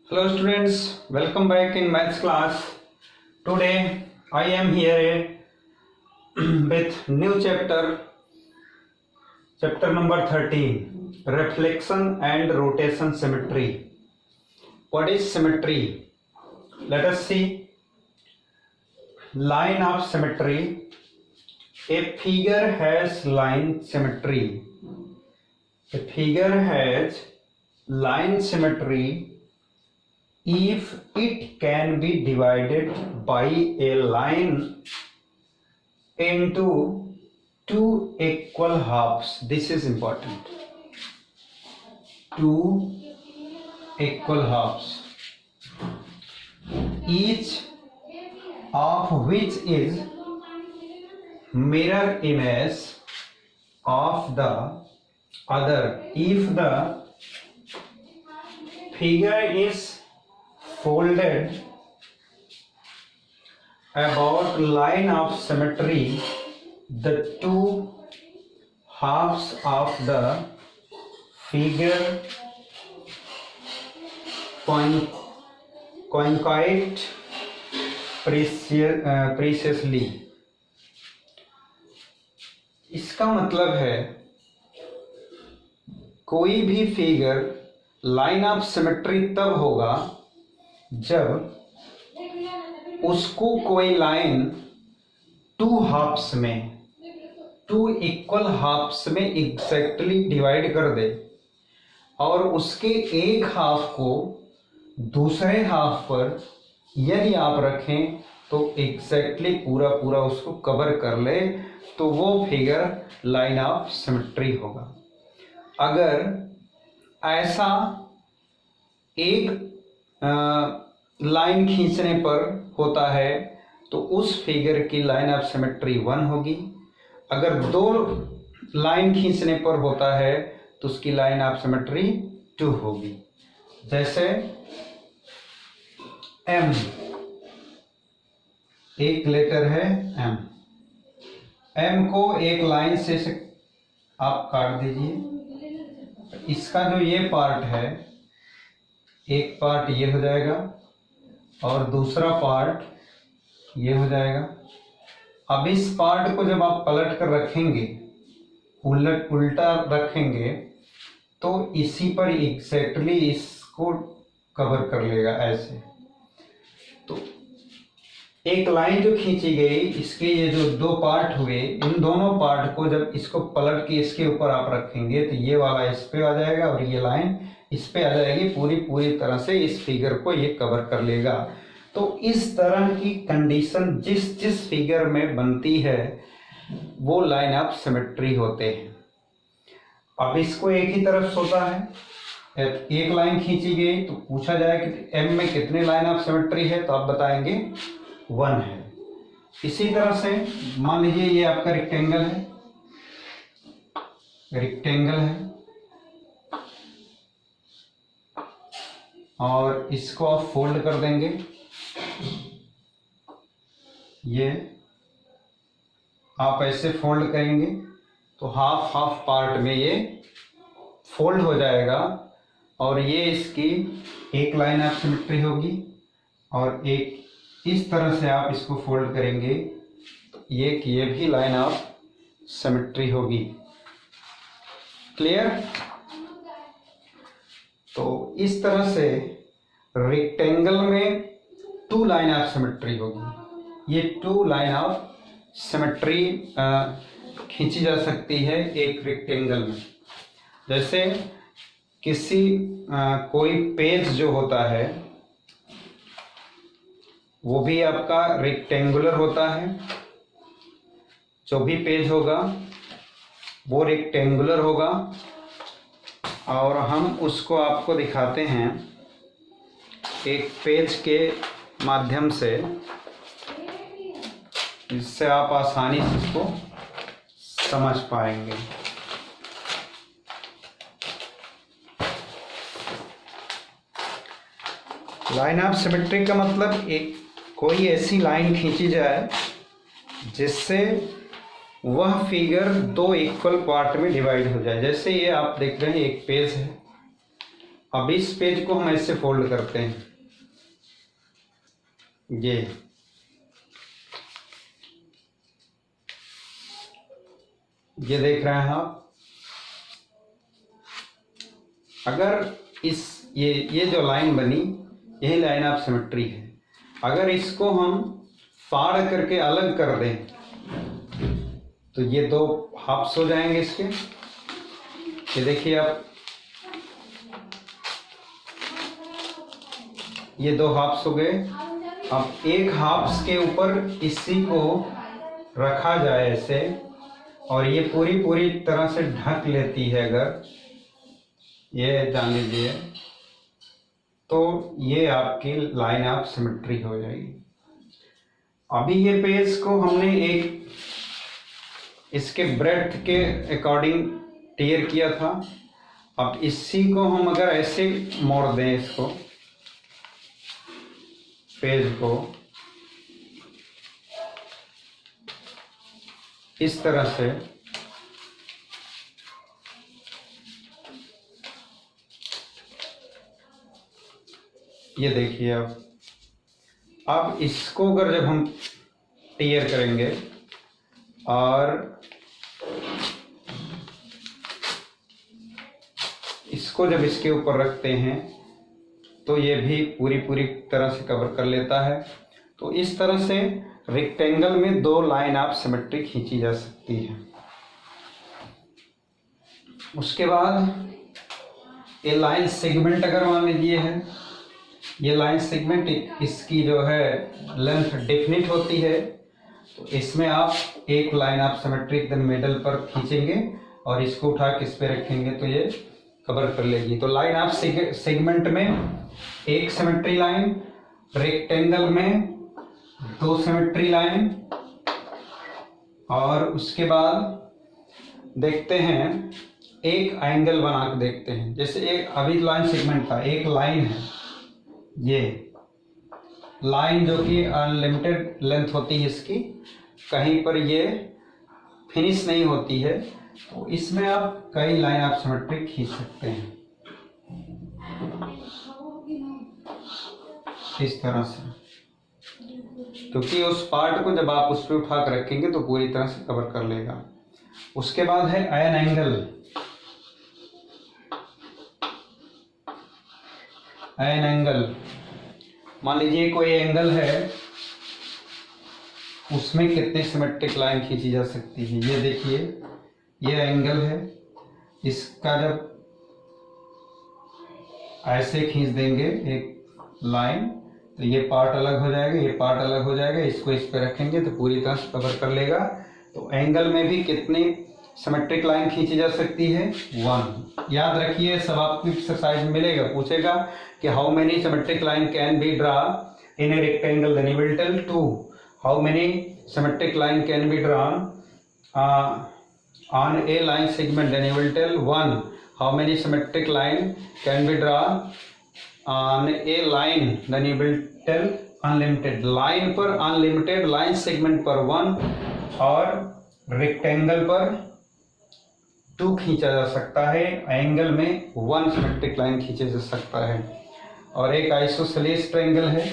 Hello students, welcome back in maths class. Today I am here with new chapter number 13, reflection and rotation symmetry. What is symmetry? Let us see. Line of symmetry. A figure has line symmetry. A figure has line symmetry if it can be divided by a line into two equal halves. This is important. Two equal halves, each of which is mirror image of the other. If the figure is folded about line of symmetry, the two halves of the figure coincide precisely. इसका मतलब है कोई भी figure line of symmetry तब होगा जब उसको कोई लाइन टू हाफ्स में, टू इक्वल हाफ्स में एग्जैक्टली डिवाइड कर दे और उसके एक हाफ को दूसरे हाफ पर यदि आप रखें तो एग्जैक्टली पूरा पूरा उसको कवर कर ले, तो वो फिगर लाइन ऑफ सिमेट्री होगा। अगर ऐसा एक लाइन खींचने पर होता है तो उस फिगर की लाइन ऑफ सिमेट्री 1 होगी। अगर दो लाइन खींचने पर होता है तो उसकी लाइन ऑफ सिमेट्री 2 होगी। जैसे M, एक लेटर है M, M को एक लाइन से आप काट दीजिए। इसका जो ये पार्ट है, एक पार्ट ये हो जाएगा और दूसरा पार्ट ये हो जाएगा। अब इस पार्ट को जब आप पलट कर रखेंगे, उल्टा रखेंगे, तो इसी पर एग्जैक्टली इसको कवर कर लेगा ऐसे। तो एक लाइन जो खींची गई, इसके ये जो दो पार्ट हुए, इन दोनों पार्ट को जब इसको पलट के इसके ऊपर आप रखेंगे तो ये वाला इस पे आ जाएगा और ये लाइन इस पे आ जाएगी। पूरी तरह से इस फिगर को ये कवर कर लेगा। तो इस तरह की कंडीशन जिस फिगर में बनती है वो लाइन ऑफ सिमेट्री होते हैं। अब इसको एक ही तरफ होता है, एक लाइन खींची गई तो पूछा जाए कि एम में कितने लाइन ऑफ सिमेट्री है, तो आप बताएंगे 1 है। इसी तरह से मान लीजिए ये आपका रेक्टेंगल है और इसको आप फोल्ड कर देंगे। ये आप ऐसे फोल्ड करेंगे तो हाफ पार्ट में ये फोल्ड हो जाएगा और ये इसकी एक लाइन ऑफ सिमेट्री होगी और एक इस तरह से आप इसको फोल्ड करेंगे तो ये भी लाइन ऑफ सिमेट्री होगी। क्लियर? तो इस तरह से रेक्टेंगल में 2 लाइन ऑफ सिमेट्री होगी। ये 2 लाइन ऑफ सिमेट्री खींची जा सकती है एक रेक्टेंगल में। जैसे किसी कोई पेज जो होता है वो भी आपका रेक्टेंगुलर होता है। जो भी पेज होगा वो रेक्टेंगुलर होगा और हम उसको आपको दिखाते हैं एक पेज के माध्यम से, जिससे आप आसानी से इसको समझ पाएंगे। लाइन ऑफ सिमेट्री का मतलब एक कोई ऐसी लाइन खींची जाए जिससे वह फिगर 2 इक्वल पार्ट में डिवाइड हो जाए। जैसे ये आप देख रहे हैं एक पेज है अब इस पेज को हम ऐसे फोल्ड करते हैं, ये देख रहे हैं आप। अगर ये जो लाइन बनी, यही लाइन ऑफ सिमेट्री है। अगर इसको हम फाड़ करके अलग कर दें तो ये दो हाफ्स हो जाएंगे इसके। ये देखिए आप, ये दो हाफ्स हो गए। अब एक हाफ्स के ऊपर इसी को रखा जाए ऐसे, और ये पूरी तरह से ढक लेती है, अगर ये जान लीजिए, तो ये आपकी लाइन ऑफ सिमेट्री हो जाएगी। अभी ये पेज को हमने एक इसके ब्रेड्थ के अकॉर्डिंग टियर किया था। अब इसी को हम अगर ऐसे मोड़ दें, इसको पेज को इस तरह से, ये देखिए अब इसको अगर जब हम टियर करेंगे और इसको जब इसके ऊपर रखते हैं तो ये भी पूरी तरह से कवर कर लेता है। तो इस तरह से रेक्टेंगल में दो लाइन ऑफ सिमेट्री खींची जा सकती है। उसके बाद ये लाइन सेगमेंट अगर मान लीजिए है, ये लाइन सेगमेंट इसकी जो है लेंथ डेफिनिट होती है, तो इसमें आप एक लाइन ऑफ सिमेट्री एकदम मिडल पर खींचेंगे और इसको उठा के इस पे रखेंगे तो ये कवर कर लेगी। तो लाइन ऑफ सेगमेंट में एक सिमेट्री लाइन, रेक्टेंगल में दो सिमेट्री लाइन, और उसके बाद देखते हैं एक एंगल बना के देखते हैं। जैसे एक अभी लाइन सेगमेंट था, एक लाइन है, ये लाइन जो कि अनलिमिटेड लेंथ होती है इसकी, कहीं पर ये फिनिश नहीं होती है, तो इसमें आप कई लाइन ऑफ सिमेट्री खींच सकते हैं इस तरह से, क्योंकि उस पार्ट को जब आप उस पर उठा कर रखेंगे तो पूरी तरह से कवर कर लेगा। उसके बाद है एन एंगल। एन एंगल, मान लीजिए कोई एंगल है, उसमें कितनी सिमेट्रिक लाइन खींची जा सकती है। ये देखिए, ये एंगल है, इसका जब ऐसे खींच देंगे एक लाइन तो ये पार्ट अलग हो जाएगा, ये पार्ट अलग हो जाएगा, इसको इस पे रखेंगे तो पूरी तरह से कवर कर लेगा। तो एंगल में भी कितनी सिमेट्रिक लाइन खींची जा सकती है, 1। याद रखिए, सब आपको एक्सरसाइज में मिलेगा, पूछेगा कि how many symmetric line can be draw in a rectangle, then you will tell 2। How many symmetric line can be drawn on a line segment, then you will tell 1। How many symmetric line can be drawn on a line, then you will tell unlimited. Line पर unlimited, line segment पर 1 और rectangle पर 2 खींचा जा सकता है, angle में 1 symmetric line खींचा जा सकता है। और एक आइसोसेलेस ट्रायंगल है।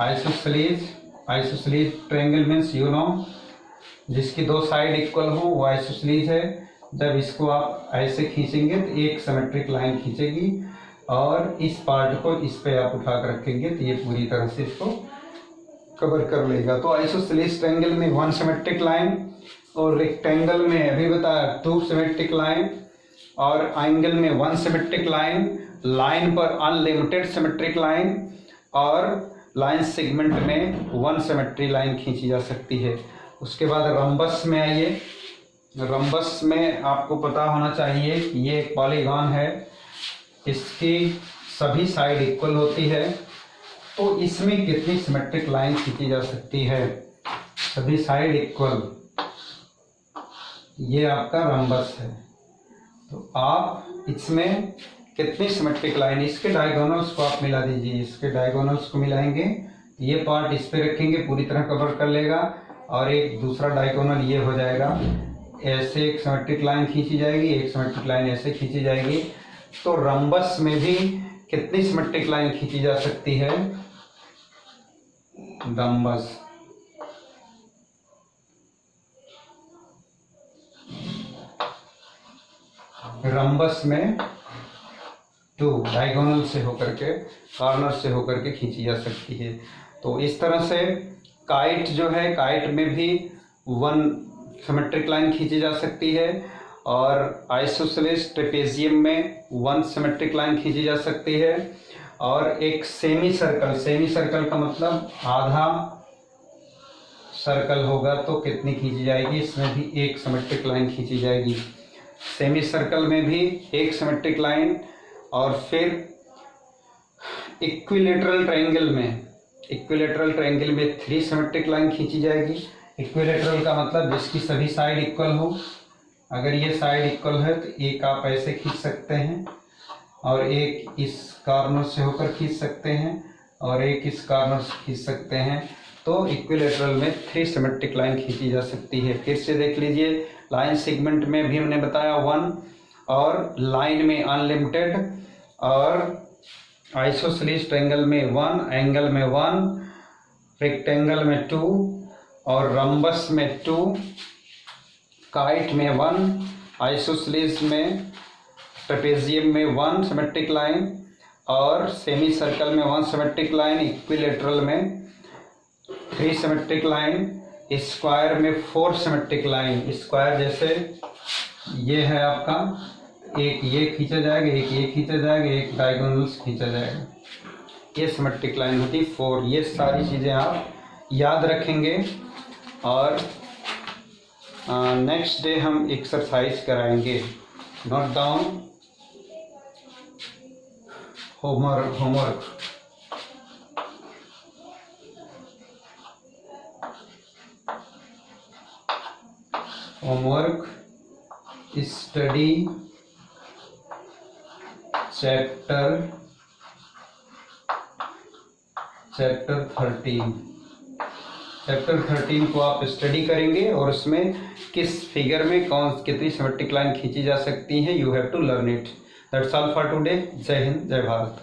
Isosceles triangle means you know, जिसकी दो साइड इक्वल हो वो आइसोसेलेस है। जब इसको आप ऐसे खींचेंगे तो एक सिमेट्रिक लाइन खींचेगी और इस पार्ट को इस पे आप उठा कर रखेंगे तो ये पूरी तरह से इसको कवर कर लेगा। तो आइसोसेलेस ट्रायंगल में 1 सिमेट्रिक लाइन और रेक्टेंगल में अभी बताया 2 सिमेट्रिक लाइन और एंगल में 1 सिमेट्रिक लाइन, लाइन पर अनलिमिटेड सिमेट्रिक लाइन और लाइन सेगमेंट में 1 सिमेट्री लाइन खींची जा सकती है। उसके बाद रम्बस में आइए। रम्बस में आपको पता होना चाहिए कि ये एक पॉलीगॉन है, इसकी सभी साइड इक्वल होती है, तो इसमें कितनी सिमेट्रिक लाइन खींची जा सकती है, सभी साइड इक्वल, ये आपका रम्बस है। तो आप इसमें कितनी सिमेट्रिक लाइन, इसके डायगोनल्स को आप मिला दीजिए, इसके डायगोनल्स को मिलाएंगे, ये पार्ट इस पे रखेंगे, पूरी तरह कवर कर लेगा, और एक दूसरा डायगोनल ये हो जाएगा, ऐसे एक सिमेट्रिक लाइन खींची जाएगी, एक सिमेट्रिक लाइन ऐसे खींची जाएगी। तो रम्बस में भी कितनी सिमेट्रिक लाइन खींची जा सकती है? रंबस। रंबस में 2 डायगोनल से होकर के, कॉर्नर से होकर के खींची जा सकती है। तो इस तरह से काइट जो है, काइट में भी 1 सिमेट्रिक लाइन खींची जा सकती है और आइसोसेलेस ट्रेपेजियम में 1 सिमेट्रिक लाइन खींची जा सकती है। और एक सेमी सर्कल का मतलब आधा सर्कल होगा तो कितनी खींची जाएगी? इसमें भी 1 सिमेट्रिक लाइन खींची जाएगी। सेमी सर्कल में भी 1 सिमेट्रिक लाइन। और फिर इक्विलेटरल ट्रायंगल में 3 सिमेट्रिक लाइन खींची जाएगी। इक्विलेटरल का मतलब जिसकी सभी साइड इक्वल हो। अगर ये साइड इक्वल है तो एक आप ऐसे खींच सकते हैं और एक इस कॉर्नर से होकर खींच सकते हैं और एक इस कॉर्नर से खींच सकते हैं। तो इक्विलेटरल में 3 सिमेट्रिक लाइन खींची जा सकती है। फिर से देख लीजिए, लाइन सेगमेंट में भी हमने बताया 1, और लाइन में अनलिमिटेड, और आइसोसेलेस ट्रायंगल में 1, एंगल में 1, रेक्टेंगल में 2 और रंबस में 2, काइट में 1, आइसोसेलेस में, ट्रेपेजियम में 1 सिमेट्रिक लाइन और सेमी सर्कल में 1 सिमेट्रिक लाइन, इक्विलेटरल में 3 सिमेट्रिक लाइन, स्क्वायर में 4 सिमेट्रिक लाइन। स्क्वायर जैसे ये है आपका, एक ये खींचा जाएगा, एक ये खींचा जाएगा, एक डायगोनल्स खींचा जाएगा, ये सिमेट्रिक लाइन होती 4। ये सारी चीज़ें आप याद रखेंगे और नेक्स्ट डे हम एक्सरसाइज कराएंगे। Note down homework. Study chapter 13। Chapter 13 को आप स्टडी करेंगे और उसमें किस फिगर में कितनी सिमेट्रिक लाइन खींची जा सकती है, you have to learn it. That's all for today. जय हिंद, जय भारत।